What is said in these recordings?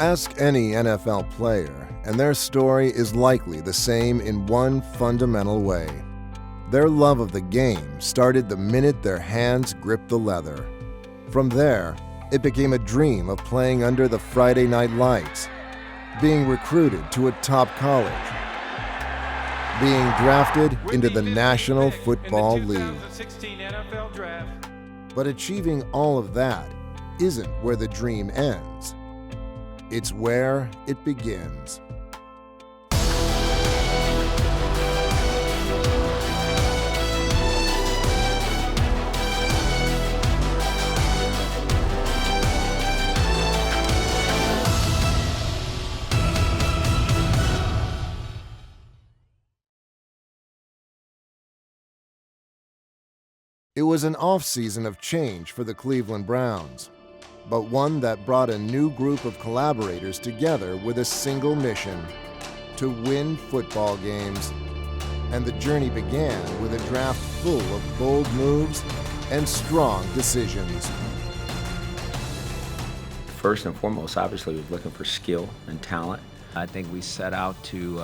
Ask any NFL player, and their story is likely the same in one fundamental way. Their love of the game started the minute their hands gripped the leather. From there, it became a dream of playing under the Friday night lights, being recruited to a top college, being drafted into the National Football League. But achieving all of that isn't where the dream ends. It's where it begins. It was an off-season of change for the Cleveland Browns, but one that brought a new group of collaborators together with a single mission: to win football games. And the journey began with a draft full of bold moves and strong decisions. First and foremost, obviously, we're looking for skill and talent. I think we set out to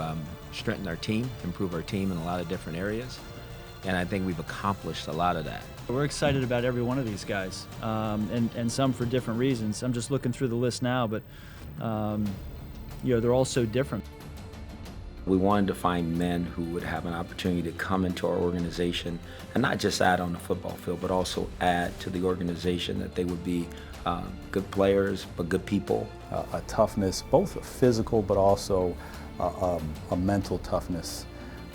strengthen our team, improve our team in a lot of different areas. And I think we've accomplished a lot of that. We're excited about every one of these guys, and some for different reasons. I'm just looking through the list now, but they're all so different. We wanted to find men who would have an opportunity to come into our organization and not just add on the football field, but also add to the organization, that they would be good players, but good people. A toughness, both a physical, but also a mental toughness.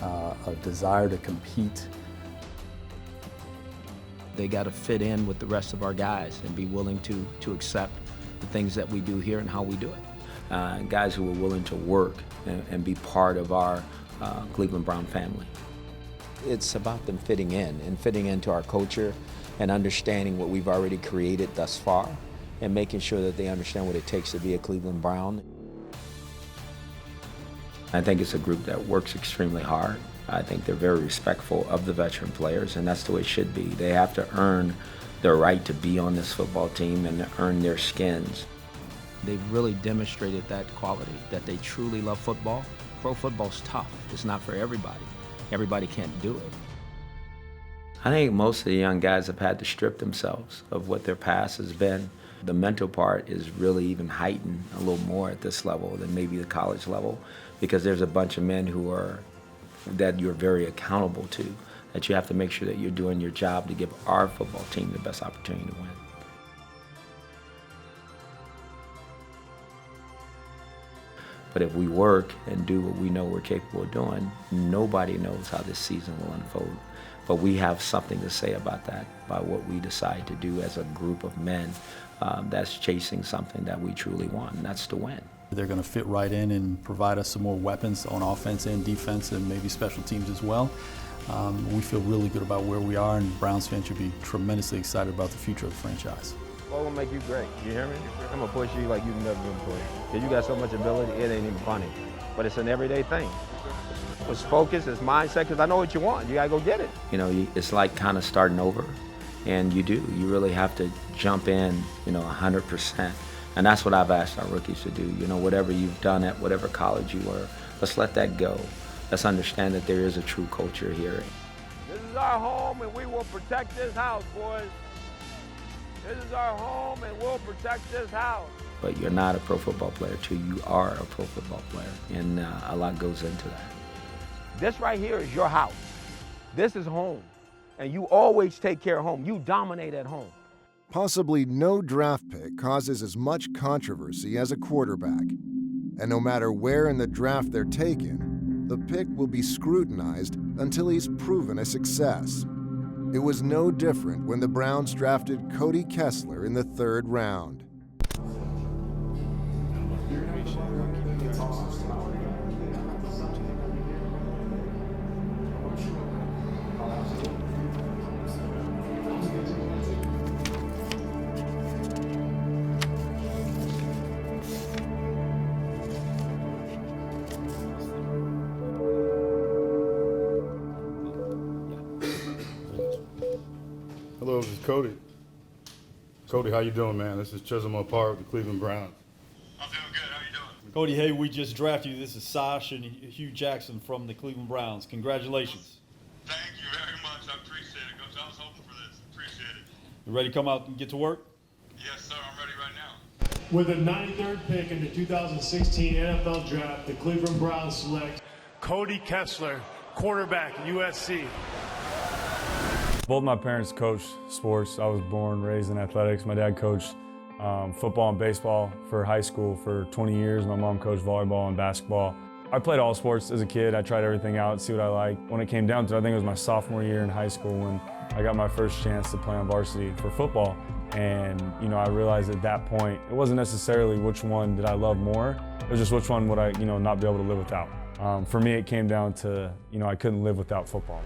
A desire to compete. They got to fit in with the rest of our guys and be willing to accept the things that we do here and how we do it. Guys who are willing to work and be part of our Cleveland Brown family. It's about them fitting in and fitting into our culture and understanding what we've already created thus far and making sure that they understand what it takes to be a Cleveland Brown. I think it's a group that works extremely hard. I think they're very respectful of the veteran players, and that's the way it should be. They have to earn their right to be on this football team and earn their skins. They've really demonstrated that quality, that they truly love football. Pro football's tough. It's not for everybody. Everybody can't do it. I think most of the young guys have had to strip themselves of what their past has been. The mental part is really even heightened a little more at this level than maybe the college level, because there's a bunch of men that you're very accountable to, that you have to make sure that you're doing your job to give our football team the best opportunity to win. But if we work and do what we know we're capable of doing, nobody knows how this season will unfold. But we have something to say about that, by what we decide to do as a group of men that's chasing something that we truly want, and that's to win. They're going to fit right in and provide us some more weapons on offense and defense, and maybe special teams as well. We feel really good about where we are, and Browns fans should be tremendously excited about the future of the franchise. What will make you great? You hear me? I'm going to push you like you've never been pushed. Because you got so much ability, it ain't even funny. But it's an everyday thing. It's focus, it's mindset, because I know what you want. You got to go get it. You know, it's like kind of starting over. And you do. You really have to jump in, 100%. And that's what I've asked our rookies to do. Whatever you've done at whatever college you were, let's let that go. Let's understand that there is a true culture here. This is our home, and we will protect this house, boys. This is our home, and we'll protect this house. But you're not a pro football player till you are a pro football player, and a lot goes into that. This right here is your house. This is home, and you always take care of home. You dominate at home. Possibly no draft pick causes as much controversy as a quarterback. And no matter where in the draft they're taken, the pick will be scrutinized until he's proven a success. It was no different when the Browns drafted Cody Kessler in the 3rd round. Hello, this is Cody. Cody, how you doing, man? This is Chisholm Park, the Cleveland Browns. I'm doing good. How Cody, hey, we just drafted you. This is Sash and Hugh Jackson from the Cleveland Browns. Congratulations. Thank you very much. I appreciate it, Coach. I was hoping for this. Appreciate it. You ready to come out and get to work? Yes, sir. I'm ready right now. With the 93rd pick in the 2016 NFL Draft, the Cleveland Browns select Cody Kessler, quarterback, USC. Both my parents coached sports. I was born, raised in athletics. My dad coached football and baseball for high school for 20 years. My mom coached volleyball and basketball. I played all sports as a kid. I tried everything out, see what I liked. When it came down to it, I think it was my sophomore year in high school when I got my first chance to play on varsity for football. And I realized at that point, it wasn't necessarily which one did I love more, it was just which one would I not be able to live without. For me, it came down to, I couldn't live without football.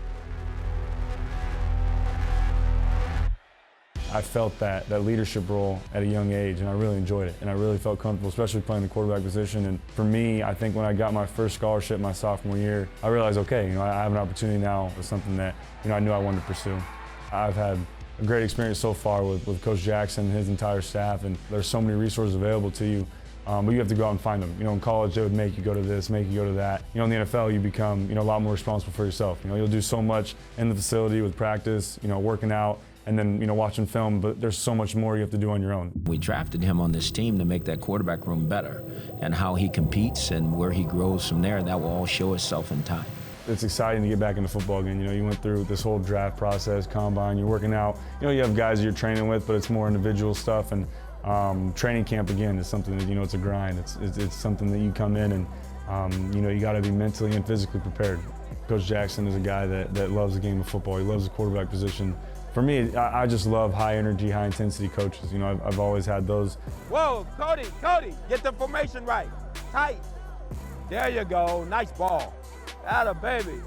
I felt that leadership role at a young age, and I really enjoyed it, and I really felt comfortable, especially playing the quarterback position. And for me, I think when I got my first scholarship my sophomore year, I realized, okay, I have an opportunity now with something that I knew I wanted to pursue. I've had a great experience so far with Coach Jackson and his entire staff, and there's so many resources available to you, but you have to go out and find them. In college, they would make you go to this, make you go to that. In the NFL, you become a lot more responsible for yourself. You'll do so much in the facility with practice, working out, and then watching film, but there's so much more you have to do on your own. We drafted him on this team to make that quarterback room better, and how he competes and where he grows from there, that will all show itself in time. It's exciting to get back into football again. You went through this whole draft process, combine, you're working out. You have guys you're training with, but it's more individual stuff. And training camp, again, is something that, it's a grind. It's something that you come in and, you got to be mentally and physically prepared. Coach Jackson is a guy that loves the game of football. He loves the quarterback position. For me, I just love high energy, high intensity coaches. I've always had those. Whoa, Cody, get the formation right. Tight. There you go. Nice ball. Atta baby.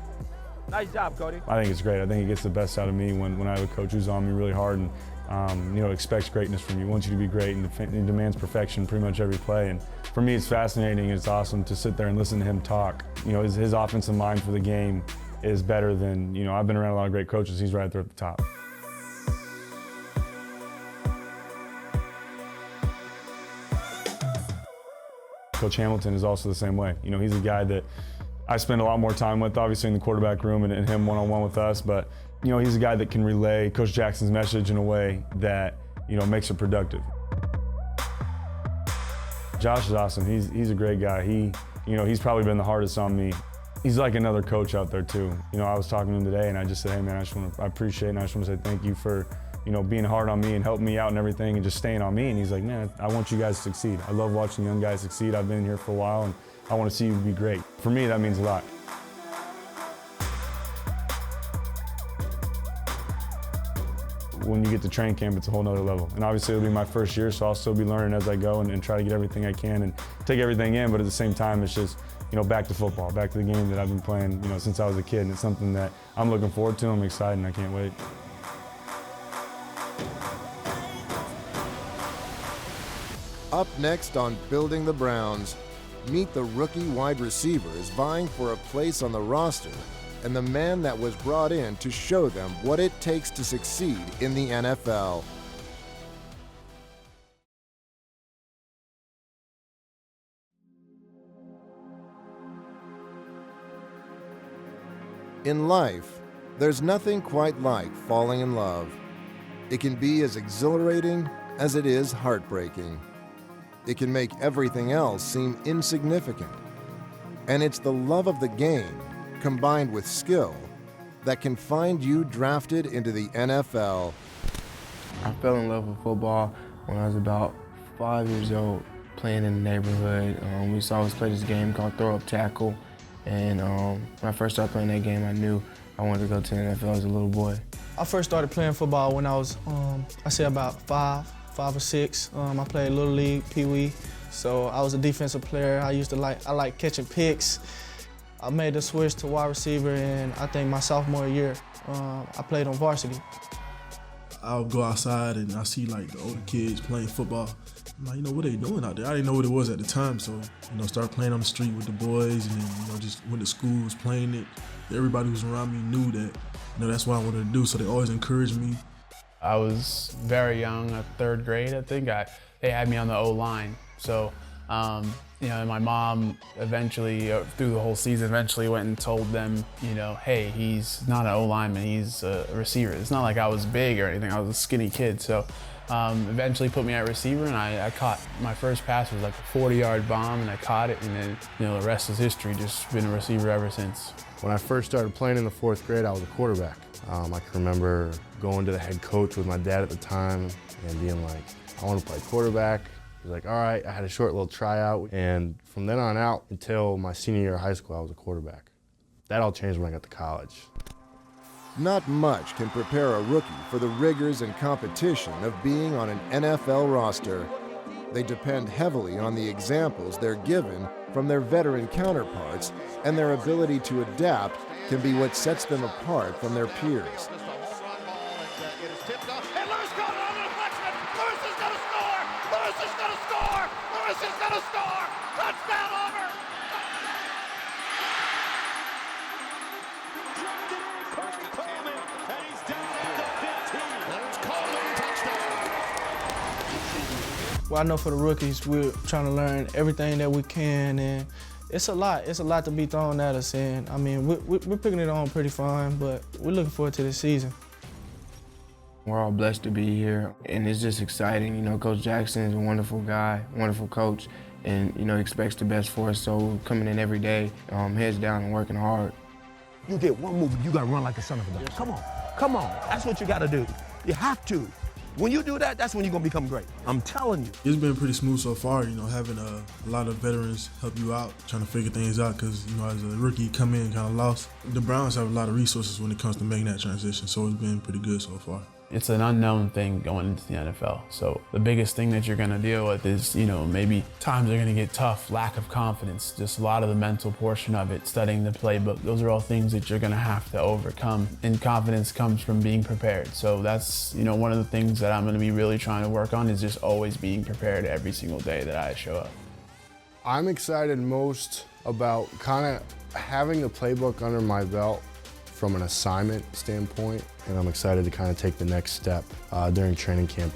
Nice job, Cody. I think it's great. I think it gets the best out of me when I have a coach who's on me really hard and expects greatness from you, wants you to be great, and demands perfection pretty much every play. And for me, it's fascinating and it's awesome to sit there and listen to him talk. His offensive mind for the game is better than, I've been around a lot of great coaches. He's right there at the top. Coach Hamilton is also the same way. He's a guy that I spend a lot more time with, obviously in the quarterback room and him one-on-one with us, but he's a guy that can relay Coach Jackson's message in a way that makes it productive. Josh is awesome. He's a great guy. He's probably been the hardest on me. He's like another coach out there too. I was talking to him today and I just said, hey man, I appreciate it, and I just want to say thank you for being hard on me and helping me out and everything and just staying on me. And he's like, man, I want you guys to succeed. I love watching young guys succeed. I've been here for a while and I want to see you be great. For me, that means a lot. When you get to training camp, it's a whole nother level. And obviously it'll be my first year, so I'll still be learning as I go and try to get everything I can and take everything in, but at the same time, it's just, back to football, back to the game that I've been playing, since I was a kid. And it's something that I'm looking forward to. I'm excited and I can't wait. Up next on Building the Browns, meet the rookie wide receivers vying for a place on the roster and the man that was brought in to show them what it takes to succeed in the NFL. In life, there's nothing quite like falling in love. It can be as exhilarating as it is heartbreaking. It can make everything else seem insignificant. And it's the love of the game, combined with skill, that can find you drafted into the NFL. I fell in love with football when I was about 5 years old, playing in the neighborhood. We used to always play this game called throw up tackle. And when I first started playing that game, I knew I wanted to go to the NFL as a little boy. I first started playing football when I was, I say about five or six. I played Little League, Pee Wee. So I was a defensive player. I like catching picks. I made the switch to wide receiver, and I think my sophomore year, I played on varsity. I'll go outside and I see like the older kids playing football. I'm like, what are they doing out there? I didn't know what it was at the time, so started playing on the street with the boys, and then just went to school, was playing it. Everybody who was around me knew that that's what I wanted to do, so they always encouraged me. I was very young, at third grade, I think. They had me on the O-line, so You know, and my mom eventually, through the whole season, eventually went and told them, you know, hey, he's not an O-lineman, he's a receiver. It's not like I was big or anything, I was a skinny kid. So eventually put me at receiver, and I caught, my first pass was like a 40-yard bomb, and I caught it, and then, you know, the rest is history, just been a receiver ever since. When I first started playing in the 4th grade, I was a quarterback. I can remember going to the head coach with my dad at the time and being like, I want to play quarterback. He was like, all right. I had a short little tryout, and from then on out until my senior year of high school, I was a quarterback. That all changed when I got to college. Not much can prepare a rookie for the rigors and competition of being on an NFL roster. They depend heavily on the examples they're given from their veteran counterparts, and their ability to adapt can be what sets them apart from their peers. Well, I know for the rookies, we're trying to learn everything that we can, and it's a lot. It's a lot to be thrown at us, and I mean, we're picking it on pretty fine, but we're looking forward to this season. We're all blessed to be here, and it's just exciting. You know, Coach Jackson is a wonderful guy, wonderful coach, and, you know, he expects the best for us, so we're coming in every day, heads down and working hard. You get one move, you gotta run like a son of a gun. Come on, come on. That's what you gotta do. You have to. When you do that, that's when you're gonna become great. I'm telling you. It's been pretty smooth so far, you know, having a lot of veterans help you out, trying to figure things out, because, you know, as a rookie, come in kind of lost. The Browns have a lot of resources when it comes to making that transition, so it's been pretty good so far. It's an unknown thing going into the NFL. So the biggest thing that you're gonna deal with is, you know, maybe times are gonna get tough, lack of confidence, just a lot of the mental portion of it, studying the playbook. Those are all things that you're gonna have to overcome. And confidence comes from being prepared. So that's, you know, one of the things that I'm gonna be really trying to work on is just always being prepared every single day that I show up. I'm excited most about kind of having the playbook under my belt from an assignment standpoint, and I'm excited to kind of take the next step during training camp.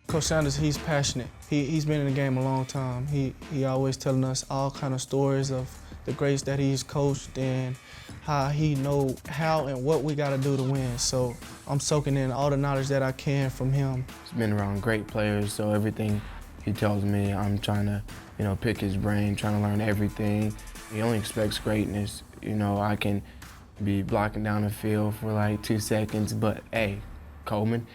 Coach Sanders, he's passionate. He's been in the game a long time. He always telling us all kind of stories of the greats that he's coached and how he know how and what we got to do to win. So I'm soaking in all the knowledge that I can from him. He's been around great players, so everything he tells me, I'm trying to, you know, pick his brain, trying to learn everything. He only expects greatness. You know, I can be blocking down the field for like 2 seconds, but hey, Coleman,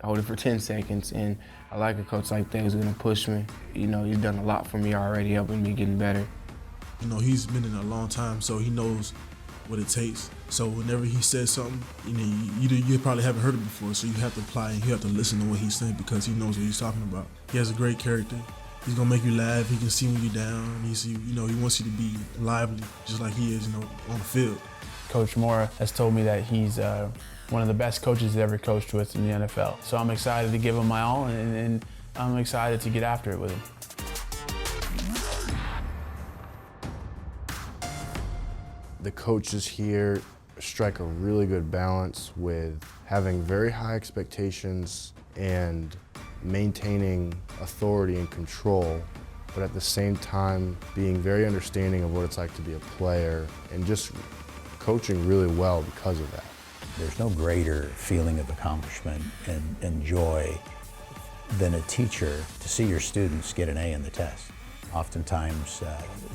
hold it for 10 seconds. And I like a coach like that who's gonna push me. You know, he's done a lot for me already, helping me getting better. You know, he's been in a long time, so he knows what it takes. So whenever he says something, you know, you probably haven't heard it before, so you have to apply and you have to listen to what he's saying because he knows what he's talking about. He has a great character. He's gonna make you laugh. He can see when you're down. You know, he wants you to be lively, just like he is, you know, on the field. Coach Moore has told me that he's one of the best coaches he's ever coached with in the NFL. So I'm excited to give him my all, and I'm excited to get after it with him. The coaches here strike a really good balance with having very high expectations and maintaining authority and control, but at the same time being very understanding of what it's like to be a player and just coaching really well because of that. There's no greater feeling of accomplishment and joy than a teacher to see your students get an A in the test. Oftentimes,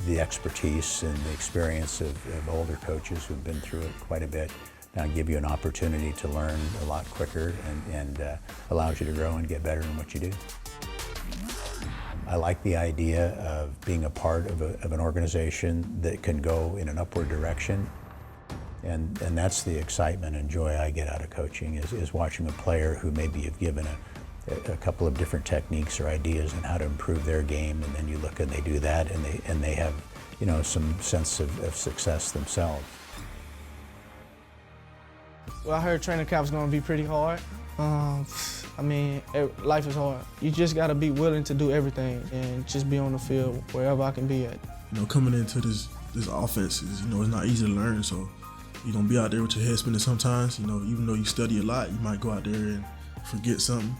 the expertise and the experience of older coaches who've been through it quite a bit now give you an opportunity to learn a lot quicker and allows you to grow and get better in what you do. I like the idea of being a part of an organization that can go in an upward direction. And that's the excitement and joy I get out of coaching is watching a player who maybe you've given a couple of different techniques or ideas on how to improve their game, and then you look and they do that, and they have, you know, some sense of success themselves. Well, I heard training camp's gonna be pretty hard. I mean, life is hard. You just gotta be willing to do everything and just be on the field wherever I can be at. You know, coming into this this offense is, you know, it's not easy to learn. So you're gonna be out there with your head spinning sometimes. You know, even though you study a lot, you might go out there and forget something.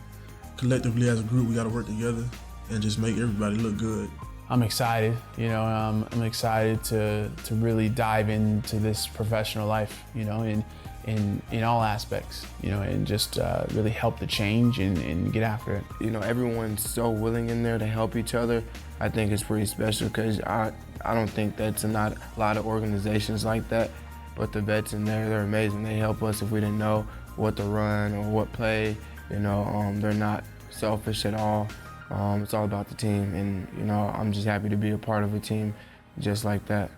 Collectively as a group, we got to work together and just make everybody look good. I'm excited, you know, I'm excited to really dive into this professional life, you know, in all aspects, you know, and just really help the change and get after it. You know, everyone's so willing in there to help each other. I think it's pretty special because I don't think that's not a lot of organizations like that, but the vets in there, they're amazing. They help us if we didn't know what to run or what play, you know, they're not selfish at all. It's all about the team, and you know, I'm just happy to be a part of a team just like that.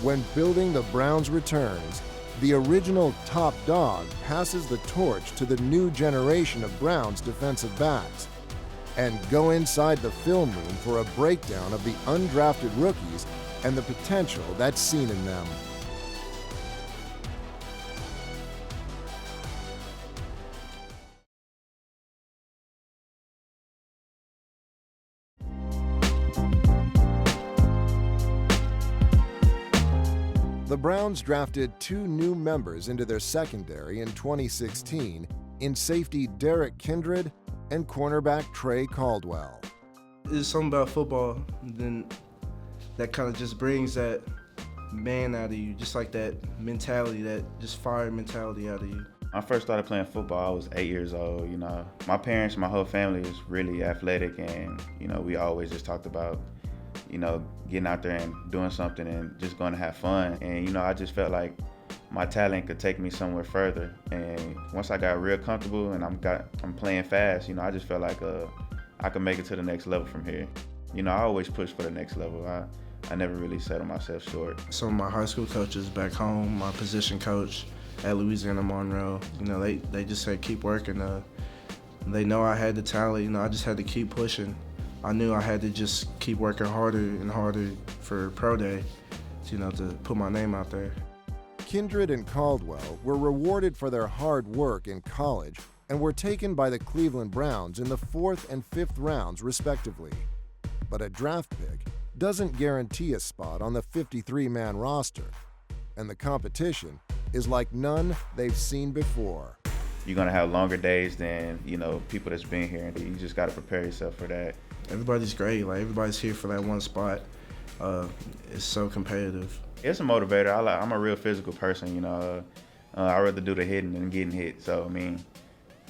When building the Browns returns, the original top dog passes the torch to the new generation of Browns defensive backs. And go inside the film room for a breakdown of the undrafted rookies and the potential that's seen in them. The Browns drafted 2 new members into their secondary in 2016 in safety DERRICK KINDRED and cornerback Trey Caldwell. It's something about football then that kind of just brings that man out of you, just like that mentality, that just fire mentality out of you. I first started playing football, I was 8 years old, you know. My parents, my whole family is really athletic, and, you know, we always just talked about, you know, getting out there and doing something and just going to have fun. And, you know, I just felt like my talent could take me somewhere further. And once I got real comfortable and I'm playing fast, you know, I just felt like I could make it to the next level from here. You know, I always push for the next level. I never really settle myself short. Some of my high school coaches back home, my position coach at Louisiana Monroe, you know, they just said keep working. They know I had the talent, you know, I just had to keep pushing. I knew I had to just keep working harder and harder for pro day, you know, to put my name out there. Kindred and Caldwell were rewarded for their hard work in college and were taken by the Cleveland Browns in the 4th and 5th rounds, respectively. But a draft pick doesn't guarantee a spot on the 53-man roster, and the competition is like none they've seen before. You're gonna have longer days than, you know, people that's been here, and you just gotta prepare yourself for that. Everybody's great, like everybody's here for that one spot. It's so competitive. It's a motivator. I'm a real physical person, you know. I'd rather do the hitting than getting hit. So I mean,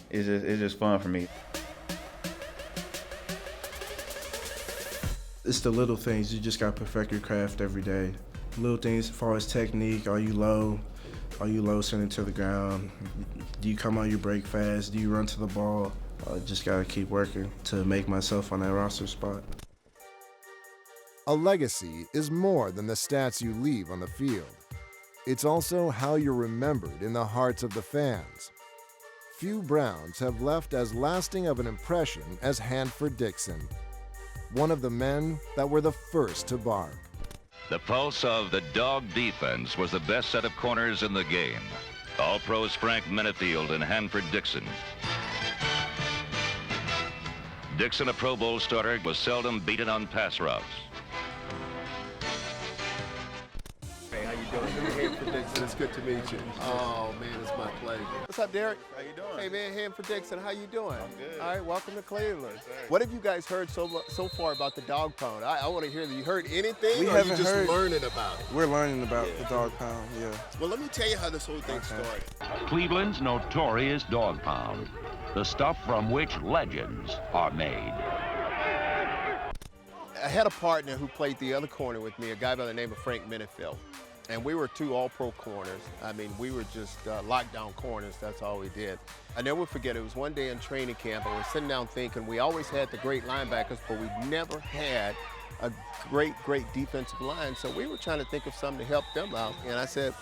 it's just fun for me. It's the little things. You just gotta perfect your craft every day. Little things as far as technique. Are you low? Are you low sending to the ground? Do you come on your break fast? Do you run to the ball? Just gotta keep working to make myself on that roster spot. A legacy is more than the stats you leave on the field. It's also how you're remembered in the hearts of the fans. Few Browns have left as lasting of an impression as Hanford Dixon, one of the men that were the first to bark. The pulse of the dog defense was the best set of corners in the game. All-pros Frank Minifield and Hanford Dixon. Dixon, a Pro Bowl starter, was seldom beaten on pass routes. Hey, how you doing? Hanford Dixon, it's good to meet you. Oh man, it's my pleasure. What's up, Derrick? How you doing? Hey man, Hanford Dixon, how you doing? I'm good. All right, welcome to Cleveland. Yes, what have you guys heard so far about the dog pound? I want to hear that. You heard anything, or are you just learning about it? We're learning about the dog pound, yeah. Well, let me tell you how this whole thing started. Cleveland's notorious dog pound, the stuff from which legends are made. I had a partner who played the other corner with me, a guy by the name of Frank Minifield. And we were 2 all-pro corners. I mean, we were just lockdown corners. That's all we did. I never forget, it was one day in training camp, and we're sitting down thinking we always had the great linebackers, but we never had a great defensive line. So we were trying to think of something to help them out. And I said,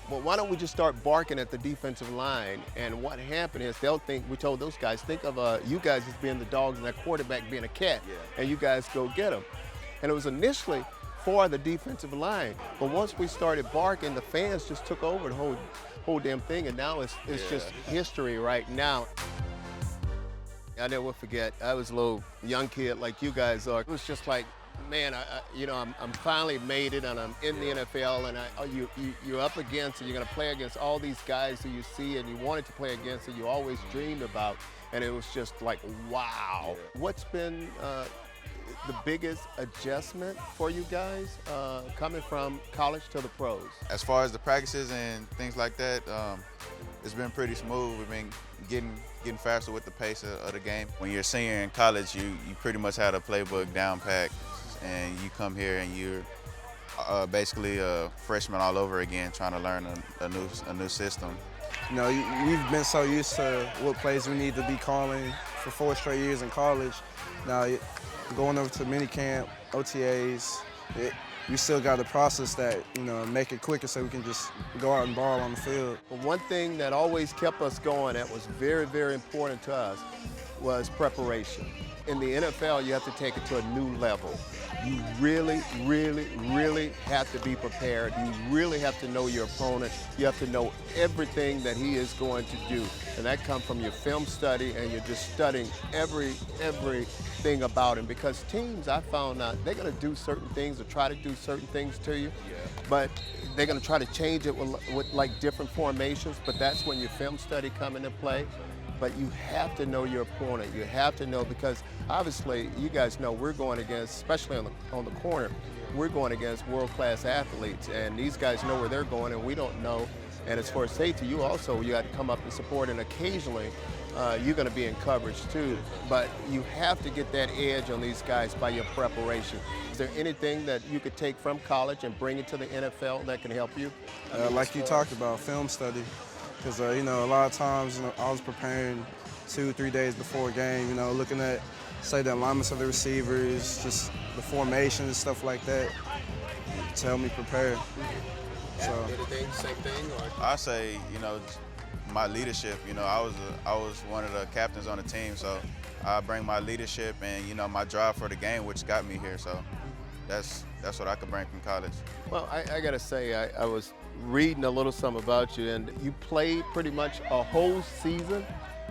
well, why don't we just start barking at the defensive line? And what happened is they'll think, we told those guys, think of you guys as being the dogs and that quarterback being a cat, and you guys go get them. And it was initially for the defensive line, but once we started barking, the fans just took over the whole damn thing, and now it's just history right now. I never forget, I was a little young kid like you guys are. It was just like Man, I'm finally made it, and I'm in the NFL, and you're up against, and you're going to play against all these guys who you see, and you wanted to play against, and you always dreamed about, and it was just like, wow. What's been the biggest adjustment for you guys coming from college to the pros? As far as the practices and things like that, it's been pretty smooth. We've been getting faster with the pace of the game. When you're a senior in college, you pretty much have a playbook down pat, and you come here and you're basically a freshman all over again, trying to learn a new system. You know, we've been so used to what plays we need to be calling for 4 straight years in college. Now, going over to minicamp, OTAs, we still got to process that, make it quicker so we can just go out and ball on the field. One thing that always kept us going that was very, very important to us was preparation. In the NFL, you have to take it to a new level. You really, really, really have to be prepared. You really have to know your opponent. You have to know everything that he is going to do. And that comes from your film study, and you're just studying everything about him. Because teams, I found out, they're going to do certain things or try to do certain things to you, but they're going to try to change it with like different formations, but that's when your film study come into play. But you have to know your opponent. You have to know, because obviously you guys know we're going against, especially on the corner, we're going against world-class athletes, and these guys know where they're going and we don't know. And as far as safety, you got to come up and support, and occasionally you're going to be in coverage too. But you have to get that edge on these guys by your preparation. Is there anything that you could take from college and bring it to the NFL that can help you? Like you talked about, film study. Because, a lot of times, I was preparing 2-3 days before a game, looking at, say, the alignments of the receivers, just the formation and stuff like that to help me prepare. So, same thing? Or? I say, my leadership. I was one of the captains on the team, so I bring my leadership and, my drive for the game, which got me here. So that's what I could bring from college. Well, I got to say, I was reading a little something about you, and you played pretty much a whole season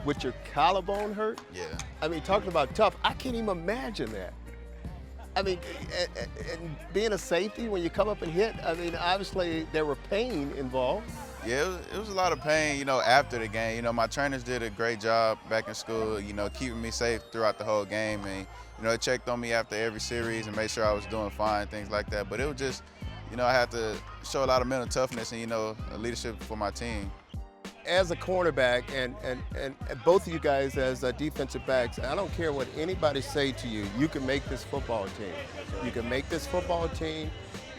with your collarbone hurt. Yeah. I mean, talking about tough, I can't even imagine that. I mean, and being a safety, when you come up and hit, I mean, obviously there were pain involved. Yeah, it was a lot of pain, after the game. My trainers did a great job back in school, keeping me safe throughout the whole game. And, they checked on me after every series and made sure I was doing fine, things like that. But it was just, I had to show a lot of mental toughness and, leadership for my team. As a cornerback and both of you guys as defensive backs, I don't care what anybody say to you, you can make this football team. You can make this football team.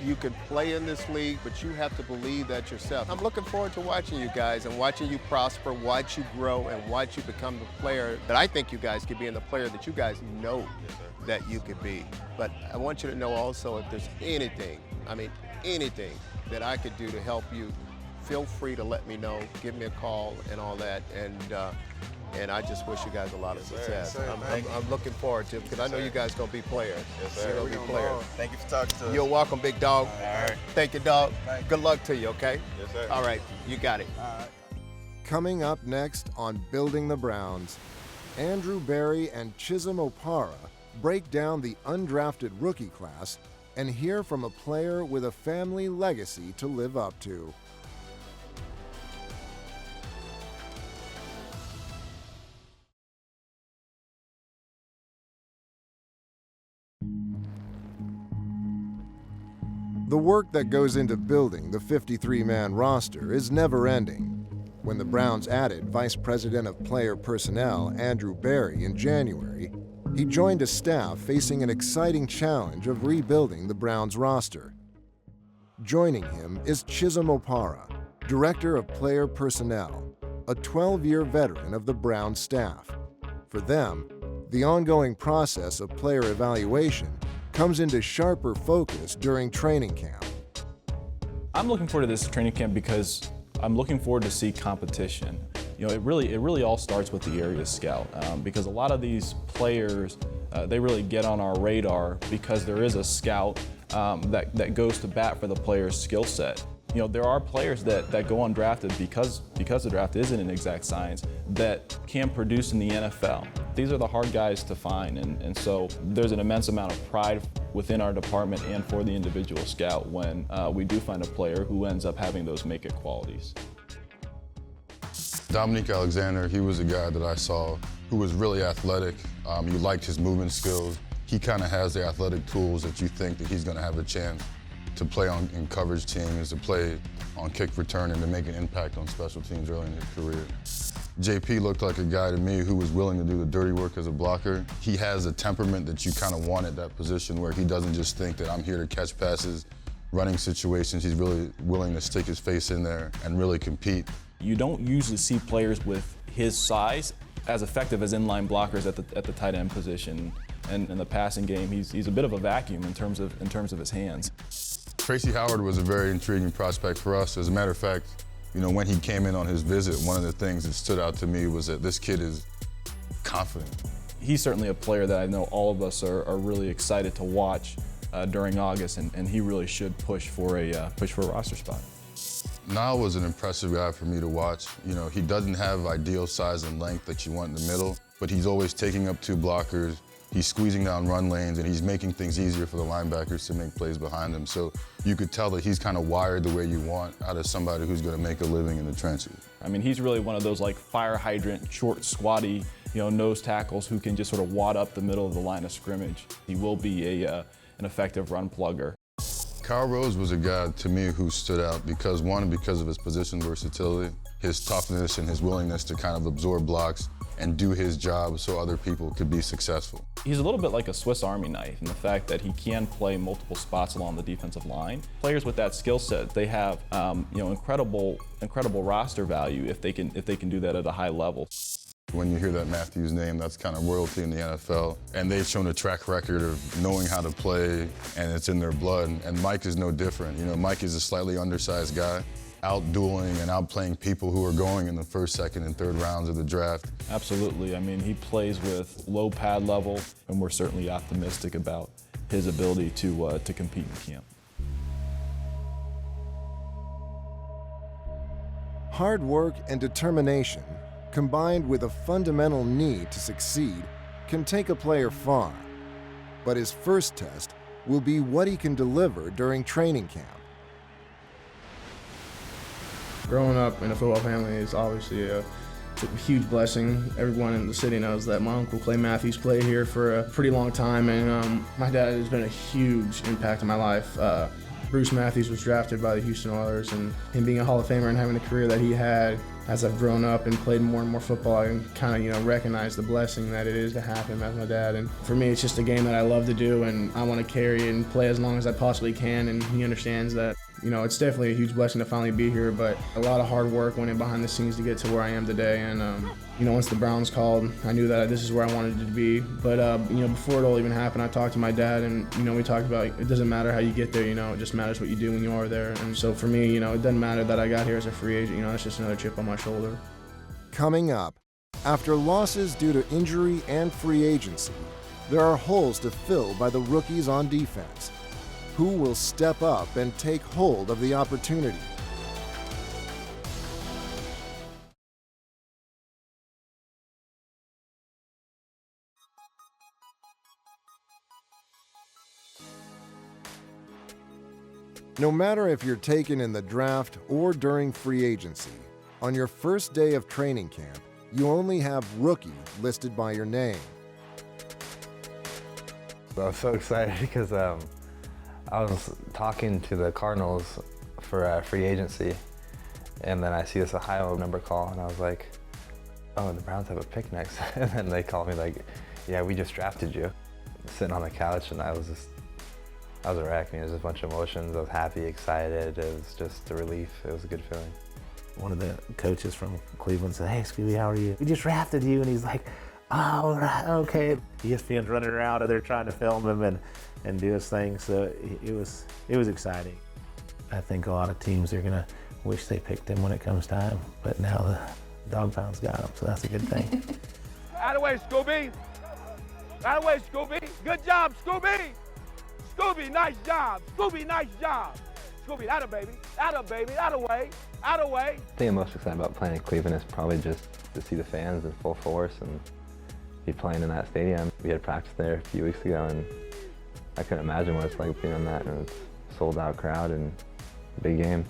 You can play in this league, but you have to believe that yourself. I'm looking forward to watching you guys and watching you prosper, watch you grow, and watch you become the player that I think you guys could be, and the player that you guys know that you could be. But I want you to know also, if there's anything that I could do to help you, feel free to let me know, give me a call and all that, and I just wish you guys a lot of success. I'm looking forward to it, because I know you guys going to be players. Yes, sir. You're going to be players. Thank you for talking to us. You're welcome, big dog. All right. Thank you, dog. Good luck to you, okay? Yes, sir. All right, you got it. Coming up next on Building the Browns, Andrew Berry and Chisholm Opara break down the undrafted rookie class and hear from a player with a family legacy to live up to. The work that goes into building the 53-man roster is never-ending. When the Browns added Vice President of Player Personnel Andrew Berry in January, he joined a staff facing an exciting challenge of rebuilding the Browns roster. Joining him is Chisholm Opara, Director of Player Personnel, a 12-year veteran of the Browns staff. For them, the ongoing process of player evaluation comes into sharper focus during training camp. I'm looking forward to this training camp because I'm looking forward to see competition. It really all starts with the area scout, because a lot of these players, they really get on our radar because there is a scout that goes to bat for the player's skill set. There are players that go undrafted because the draft isn't an exact science that can produce in the NFL. These are the hard guys to find, and so there's an immense amount of pride within our department and for the individual scout when we do find a player who ends up having those make-it qualities. Dominique Alexander, he was a guy that I saw who was really athletic. You liked his movement skills. He kind of has the athletic tools that you think that he's going to have a chance to play in coverage teams, to play on kick return, and to make an impact on special teams early in his career. JP looked like a guy to me who was willing to do the dirty work as a blocker. He has a temperament that you kind of want at that position where he doesn't just think that I'm here to catch passes, running situations. He's really willing to stick his face in there and really compete. You don't usually see players with his size as effective as inline blockers at the tight end position. And in the passing game, he's a bit of a vacuum in terms of his hands. Tracy Howard was a very intriguing prospect for us. As a matter of fact, you know, when he came in on his visit, one of the things that stood out to me was that this kid is confident. He's certainly a player that I know all of us are really excited to watch during August, and he really should push for a roster spot. NILE was an impressive guy for me to watch. You know, he doesn't have ideal size and length that you want in the middle, but he's always taking up two blockers. He's squeezing down run lanes, and he's making things easier for the linebackers to make plays behind him. So you could tell that he's kind of wired the way you want out of somebody who's going to make a living in the trenches. I mean, he's really one of those like fire hydrant, short, squatty, nose tackles who can just sort of wad up the middle of the line of scrimmage. He will be an effective run plugger. Kyle Rose was a guy to me who stood out because of his position versatility, his toughness, and his willingness to kind of absorb blocks and do his job so other people could be successful. He's a little bit like a Swiss Army knife in the fact that he can play multiple spots along the defensive line. Players with that skill set, they have incredible roster value if they can do that at a high level. When you hear that Matthews name, that's kind of royalty in the NFL. And they've shown a track record of knowing how to play, and it's in their blood. And Mike is no different. You know, Mike is a slightly undersized guy, out-dueling and out-playing people who are going in the first, second, and third rounds of the draft. Absolutely. I mean, he plays with low pad level, and we're certainly optimistic about his ability to compete in camp. Hard work and determination, combined with a fundamental need to succeed, can take a player far. But his first test will be what he can deliver during training camp. Growing up in a football family is obviously a huge blessing. Everyone in the city knows that my uncle Clay Matthews played here for a pretty long time, and my dad has been a huge impact in my life. Bruce Matthews was drafted by the Houston Oilers, and him being a Hall of Famer and having the career that he had, as I've grown up and played more and more football, I can kind of, recognize the blessing that it is to have him as my dad. And for me, it's just a game that I love to do, and I want to carry and play as long as I possibly can, and he understands that. It's definitely a huge blessing to finally be here, but a lot of hard work went in behind the scenes to get to where I am today. And, once the Browns called, I knew that this is where I wanted to be. But, before it all even happened, I talked to my dad, and, we talked about it doesn't matter how you get there, it just matters what you do when you are there. And so for me, it doesn't matter that I got here as a free agent, it's just another chip on my shoulder. Coming up, after losses due to injury and free agency, there are holes to fill by the rookies on defense. Who will step up and take hold of the opportunity? No matter if you're taken in the draft or during free agency, on your first day of training camp, you only have rookie listed by your name. I was so excited because I was talking to the Cardinals for free agency, and then I see this Ohio number call, and I was like, oh, the Browns have a pick next. And then they called me like, yeah, we just drafted you. Sitting on the couch, and I was a wreck. It was just a bunch of emotions. I was happy, excited. It was just a relief. It was a good feeling. One of the coaches from Cleveland said, hey, Scooby, how are you? We just drafted you. And he's like, oh, right, okay. ESPN's running around, and they're trying to film him and do his thing. So it was exciting. I think a lot of teams are gonna wish they picked him when it comes time, but now the dog pound's got him, so that's a good thing. Out of the way, Scooby. Out of the way, Scooby. Good job, Scooby. Scooby, nice job. Scooby, nice job. Scooby, out of baby. Out of baby. Out of way. Out of way. I think I'm most excited about playing in Cleveland is probably just to see the fans in full force and be playing in that stadium. We had practice there a few weeks ago, and I couldn't imagine what it's like being on that, and it's a sold-out crowd and a big game.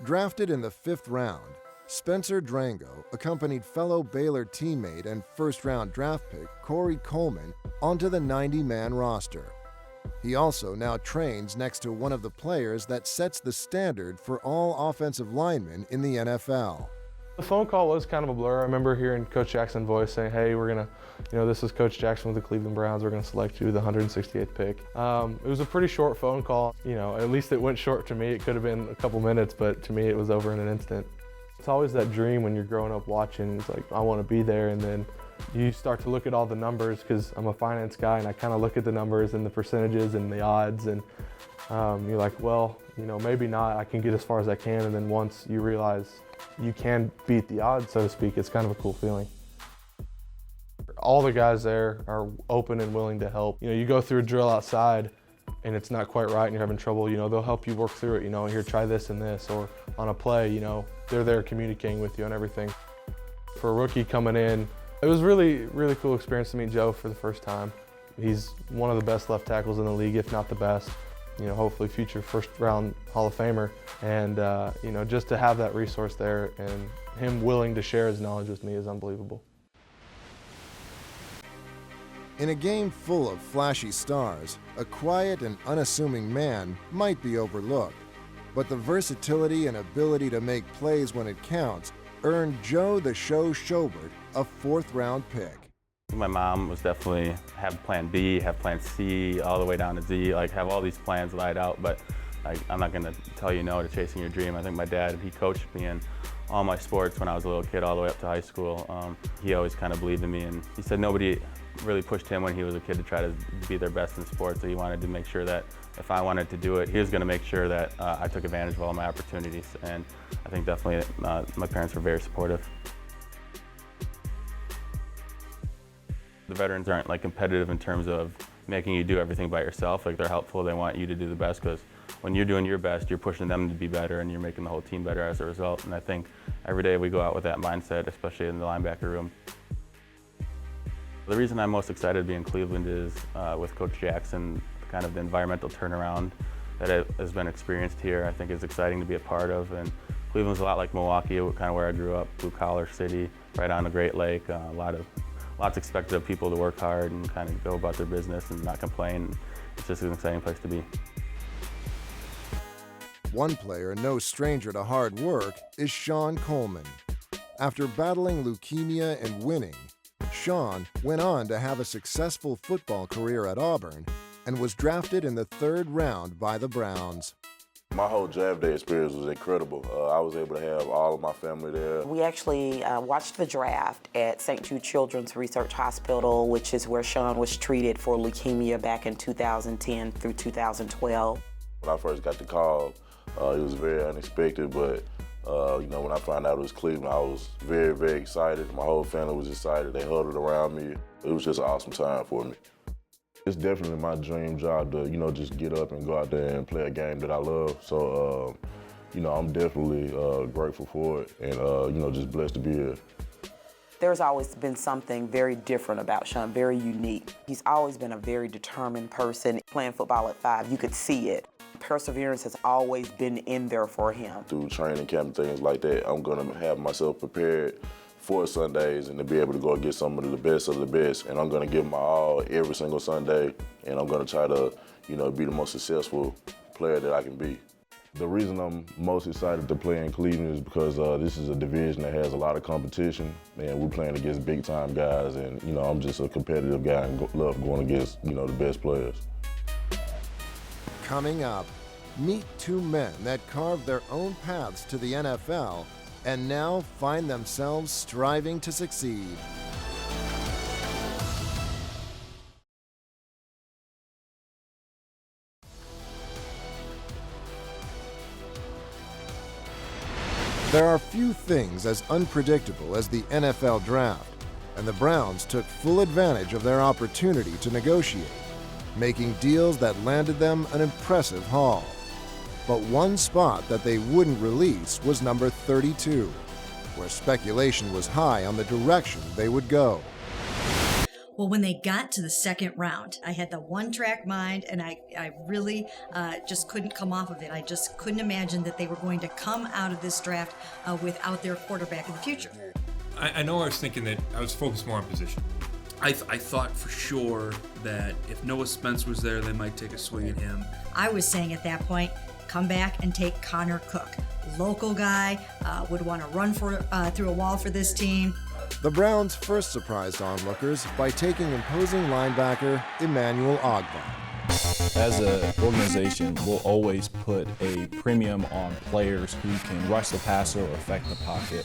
Drafted in the 5th round, Spencer Drango accompanied fellow Baylor teammate and first-round draft pick Corey Coleman onto the 90-man roster. He also now trains next to one of the players that sets the standard for all offensive linemen in the NFL. The phone call was kind of a blur. I remember hearing Coach Jackson's voice saying, hey, we're gonna, this is Coach Jackson with the Cleveland Browns, we're gonna select you, the 168th pick. It was a pretty short phone call. At least it went short to me. It could have been a couple minutes, but to me it was over in an instant. It's always that dream when you're growing up watching, it's like, I wanna be there, and then you start to look at all the numbers, because I'm a finance guy and I kind of look at the numbers and the percentages and the odds, and you're like, well, maybe not, I can get as far as I can, and then once you realize you can beat the odds, so to speak, it's kind of a cool feeling. All the guys there are open and willing to help. You go through a drill outside and it's not quite right and you're having trouble, they'll help you work through it, here, try this and this, or on a play, they're there communicating with you on everything. For a rookie coming in, it was really, really cool experience to meet Joe for the first time. He's one of the best left tackles in the league, if not the best. Hopefully future first-round Hall of Famer. And, just to have that resource there and him willing to share his knowledge with me is unbelievable. In a game full of flashy stars, a quiet and unassuming man might be overlooked. But the versatility and ability to make plays when it counts earned Joe the Show Schobert a 4th-round pick. My mom was definitely have plan B, have plan C, all the way down to Z, have all these plans laid out, but I'm not gonna tell you no to chasing your dream. I think my dad, he coached me in all my sports when I was a little kid all the way up to high school. He always kind of believed in me, and he said nobody really pushed him when he was a kid to try to be their best in sports, so he wanted to make sure that if I wanted to do it, he was gonna make sure that I took advantage of all my opportunities, and I think definitely my parents were very supportive. The veterans aren't competitive in terms of making you do everything by yourself. They're helpful, they want you to do the best, because when you're doing your best, you're pushing them to be better and you're making the whole team better as a result. And I think every day we go out with that mindset, especially in the linebacker room. The reason I'm most excited to be in Cleveland is with Coach Jackson, kind of the environmental turnaround that has been experienced here, I think is exciting to be a part of. And Cleveland's a lot like Milwaukee, kind of where I grew up, blue-collar city, right on the Great Lake, lots expected of people to work hard and kind of go about their business and not complain. It's just an exciting place to be. One player no stranger to hard work is Sean Coleman. After battling leukemia and winning, Sean went on to have a successful football career at Auburn and was drafted in the 3rd round by the Browns. My whole draft day experience was incredible. I was able to have all of my family there. We actually watched the draft at St. Jude Children's Research Hospital, which is where Sean was treated for leukemia back in 2010 through 2012. When I first got the call, it was very unexpected, but when I found out it was Cleveland, I was very, very excited. My whole family was excited. They huddled around me. It was just an awesome time for me. It's definitely my dream job to, just get up and go out there and play a game that I love. So, I'm definitely grateful for it and, just blessed to be here. There's always been something very different about Sean, very unique. He's always been a very determined person. Playing football at 5, you could see it. Perseverance has always been in there for him. Through training camp and things like that, I'm going to have myself prepared for Sundays and to be able to go get some of the best, and I'm going to give my all every single Sunday, and I'm going to try to, be the most successful player that I can be. The reason I'm most excited to play in Cleveland is because this is a division that has a lot of competition, and we're playing against big-time guys, and, I'm just a competitive guy and love going against, the best players. Coming up, meet 2 men that carved their own paths to the NFL and now find themselves striving to succeed. There are few things as unpredictable as the NFL draft, and the Browns took full advantage of their opportunity to negotiate, making deals that landed them an impressive haul. But one spot that they wouldn't release was number 32. where speculation was high on the direction they would go. Well, when they got to the second round, I had the one-track mind, and I really just couldn't come off of it. I just couldn't imagine that they were going to come out of this draft without their quarterback in the future. I know I was thinking that I was focused more on position. I thought for sure that if Noah Spence was there, they might take a swing at him. I was saying at that point, come back and take Connor Cook. Local guy, would want to run through a wall for this team. The Browns first surprised onlookers by taking imposing linebacker Emmanuel Ogbah. As an organization, we'll always put a premium on players who can rush the passer or affect the pocket.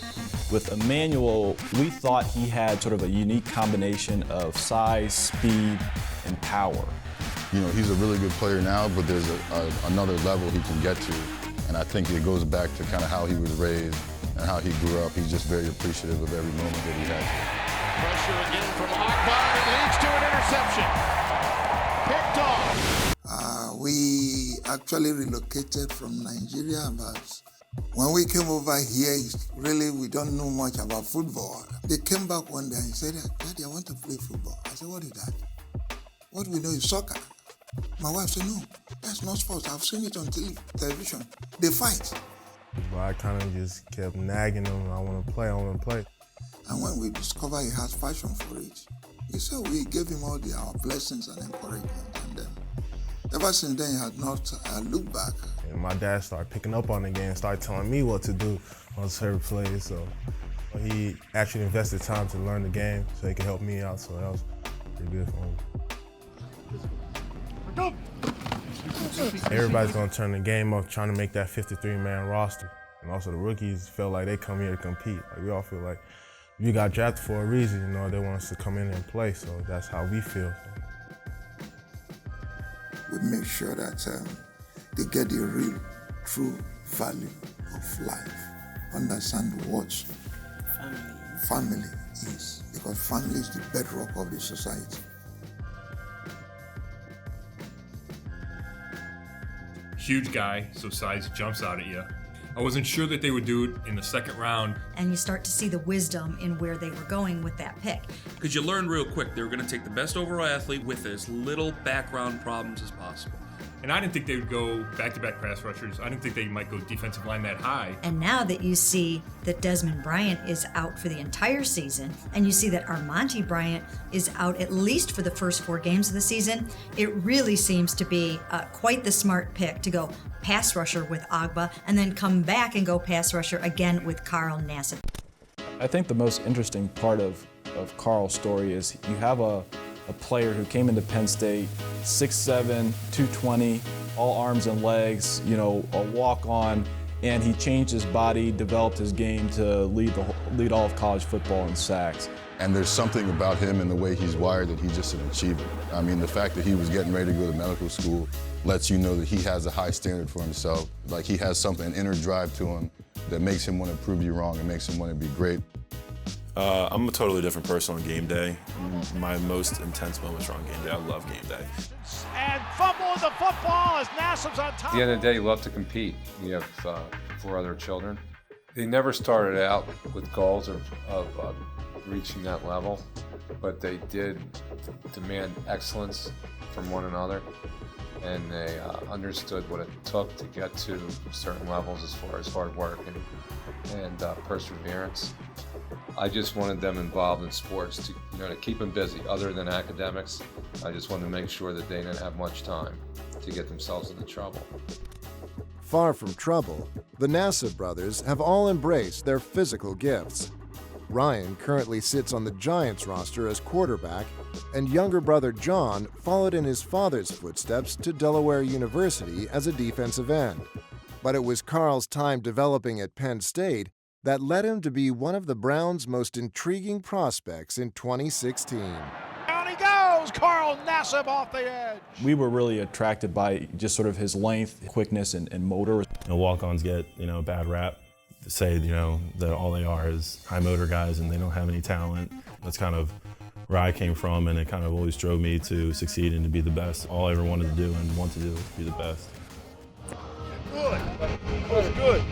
With Emmanuel, we thought he had sort of a unique combination of size, speed, and power. You know, he's a really good player now, but there's another level he can get to. And I think it goes back to kind of how he was raised and how he grew up. He's just very appreciative of every moment that he has. Pressure again from Ogbah. It leads to an interception. Picked off. We actually relocated from Nigeria, but when we came over here, really we don't know much about football. They came back one day and said, Daddy, I want to play football. I said, what is that? What we know is soccer. My wife said, no, that's not sports. I've seen it on television. They fight. But I kind of just kept nagging him. I want to play. And when we discovered he has passion for it, he said we gave him all our blessings and encouragement. And ever since then, he had not looked back. And my dad started picking up on the game, started telling me what to do on certain plays. So he actually invested time to learn the game so he could help me out. So that was pretty good for him. Everybody's going to turn the game up trying to make that 53-man roster. And also the rookies feel like they come here to compete. Like we all feel like you got drafted for a reason, you know, they want us to come in and play, so that's how we feel. We make sure that they get the real, true value of life. Understand what family is, because family is the bedrock of the society. Huge guy, so size jumps out at you. I wasn't sure that they would do it in the second round. And you start to see the wisdom in where they were going with that pick. Because you learn real quick they were going to take the best overall athlete with as little background problems as possible. And I didn't think they would go back-to-back pass rushers. I didn't think they might go defensive line that high. And now that you see that Desmond Bryant is out for the entire season, and you see that Armonte Bryant is out at least for the first 4 games of the season, it really seems to be quite the smart pick to go pass rusher with Ogbah and then come back and go pass rusher again with Carl Nassib. I think the most interesting part of Carl's story is you have a player who came into Penn State, 6'7", 220, all arms and legs, you know, a walk-on, and he changed his body, developed his game to lead all of college football in sacks. And there's something about him and the way he's wired that he's just an achiever. I mean, the fact that he was getting ready to go to medical school lets you know that he has a high standard for himself. Like he has something, an inner drive to him that makes him want to prove you wrong and makes him want to be great. I'm a totally different person on game day. My most intense moments are on game day. I love game day. And fumble the football as Nassib's on top. At the end of the day, you love to compete. You have 4 other children. They never started out with goals of reaching that level, but they did demand excellence from one another, and they understood what it took to get to certain levels as far as hard work and perseverance. I just wanted them involved in sports to keep them busy. Other than academics, I just wanted to make sure that they didn't have much time to get themselves into trouble. Far from trouble, the Nassib brothers have all embraced their physical gifts. Ryan currently sits on the Giants roster as quarterback, and younger brother John followed in his father's footsteps to Delaware University as a defensive end. But it was Carl's time developing at Penn State that led him to be one of the Browns' most intriguing prospects in 2016. Down he goes, Carl Nassib off the edge. We were really attracted by just sort of his length, quickness, and motor. Walk-ons get, a bad rap. To say, that all they are is high motor guys and they don't have any talent. That's kind of where I came from, and it kind of always drove me to succeed and to be the best. All I ever wanted to do and want to do was be the best. Good. That was good.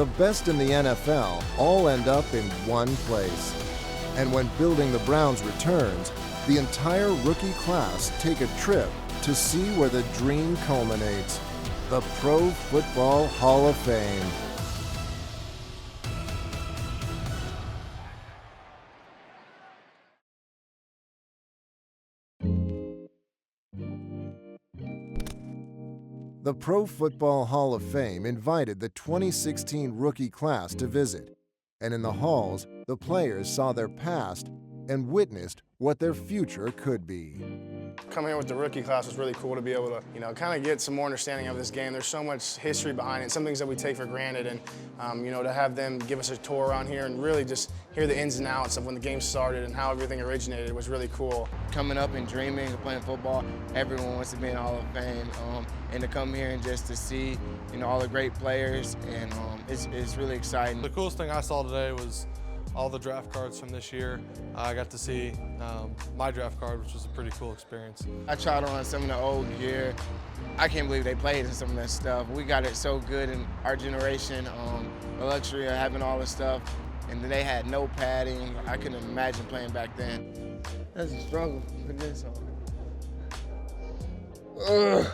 The best in the NFL all end up in one place. And when Building the Browns returns, the entire rookie class take a trip to see where the dream culminates, the Pro Football Hall of Fame. The Pro Football Hall of Fame invited the 2016 rookie class to visit, and in the halls, the players saw their past and witnessed what their future could be. Coming here with the rookie class was really cool to be able to, kind of get some more understanding of this game. There's so much history behind it, some things that we take for granted, and, to have them give us a tour around here and really just hear the ins and outs of when the game started and how everything originated was really cool. Coming up and dreaming of playing football, everyone wants to be in the Hall of Fame, and to come here and just to see, all the great players, and it's really exciting. The coolest thing I saw today was all the draft cards from this year. I got to see my draft card, which was a pretty cool experience. I tried on some of the old gear. I can't believe they played in some of that stuff. We got it so good in our generation, the luxury of having all this stuff, and they had no padding. I couldn't imagine playing back then. That's a struggle for this on.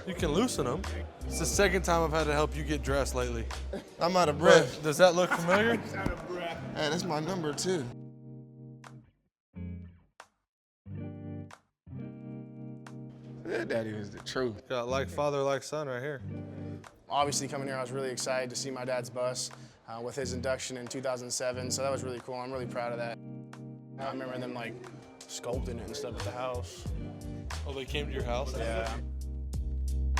You can loosen them. It's the second time I've had to help you get dressed lately. I'm out of breath. Does that look familiar? Hey, that's my number too. Yeah, Daddy was the truth. Got like father, like son right here. Obviously coming here, I was really excited to see my dad's bus with his induction in 2007, so that was really cool. I'm really proud of that. I remember them like sculpting it and stuff at the house. Oh, they came to your house? Yeah.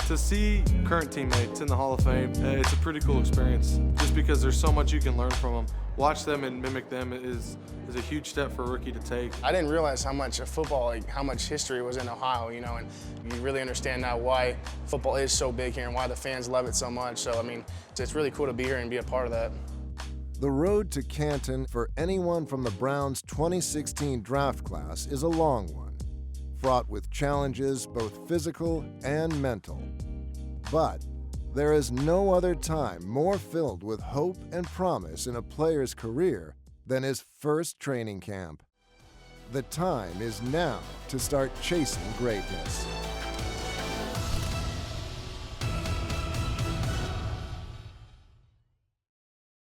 To see current teammates in the Hall of Fame, it's a pretty cool experience, just because there's so much you can learn from them. Watch them and mimic them is a huge step for a rookie to take. I didn't realize how much of football, how much history was in Ohio, and you really understand now why football is so big here and why the fans love it so much. So, it's really cool to be here and be a part of that. The road to Canton for anyone from the Browns' 2016 draft class is a long one, fraught with challenges both physical and mental. But there is no other time more filled with hope and promise in a player's career than his first training camp. The time is now to start chasing greatness.